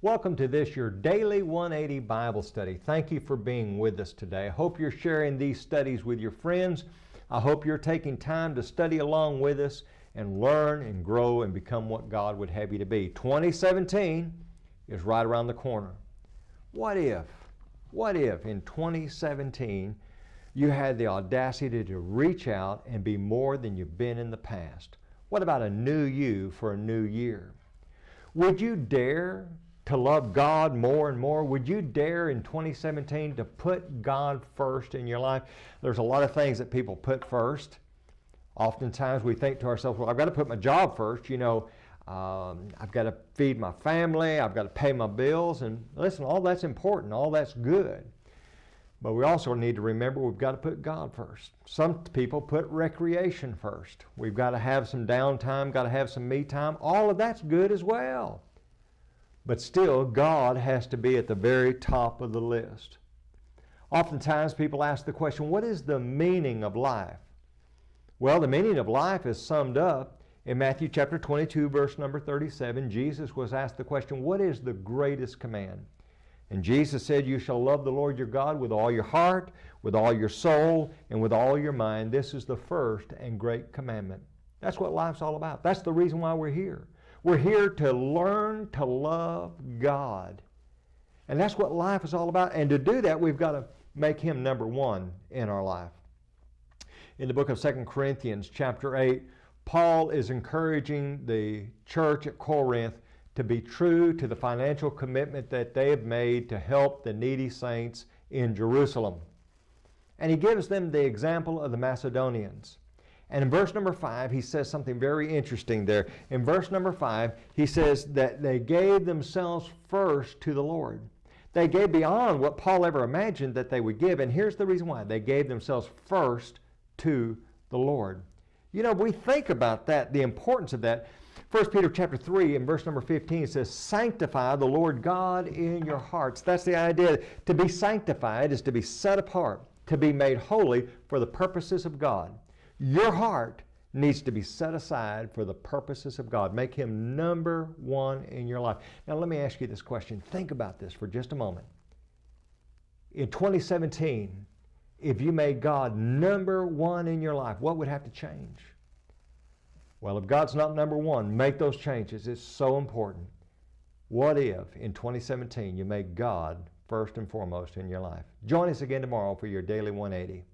Welcome to this, your daily 180 Bible study. Thank you for being with us today. I hope you're sharing these studies with your friends. I hope you're taking time to study along with us and learn and grow and become what God would have you to be. 2017 is right around the corner. What if in 2017 you had the audacity to reach out and be more than you've been in the past? What about a new you for a new year? Would you dare to love God more and more? Would you dare in 2017 to put God first in your life? There's a lot of things that people put first. Oftentimes we think to ourselves, well, I've got to put my job first. I've got to feed my family. I've got to pay my bills. And listen, all that's important. All that's good. But we also need to remember we've got to put God first. Some people put recreation first. We've got to have some downtime, got to have some me time. All of that's good as well. But still, God has to be at the very top of the list. Oftentimes people ask the question, what is the meaning of life? Well, the meaning of life is summed up in Matthew chapter 22, verse number 37. Jesus was asked the question, what is the greatest command? And Jesus said, you shall love the Lord your God with all your heart, with all your soul, and with all your mind. This is the first and great commandment. That's what life's all about. That's the reason why we're here. We're here to learn to love God. And that's what life is all about. And to do that, we've got to make Him number one in our life. In the book of 2 Corinthians chapter 8, Paul is encouraging the church at Corinth to be true to the financial commitment that they have made to help the needy saints in Jerusalem. And he gives them the example of the Macedonians. And in verse number 5, he says something very interesting there. In verse number 5, he says that they gave themselves first to the Lord. They gave beyond what Paul ever imagined that they would give. And here's the reason why. They gave themselves first to the Lord. You know, we think about that, the importance of that. 1 Peter chapter 3 in verse number 15 says, sanctify the Lord God in your hearts. That's the idea. To be sanctified is to be set apart, to be made holy for the purposes of God. Your heart needs to be set aside for the purposes of God. Make Him number one in your life. Now let me ask you this question. Think about this for just a moment. In 2017, if you made God number one in your life, what would have to change? Well, if God's not number one, make those changes. It's so important. What if in 2017 you made God first and foremost in your life? Join us again tomorrow for your Daily 180.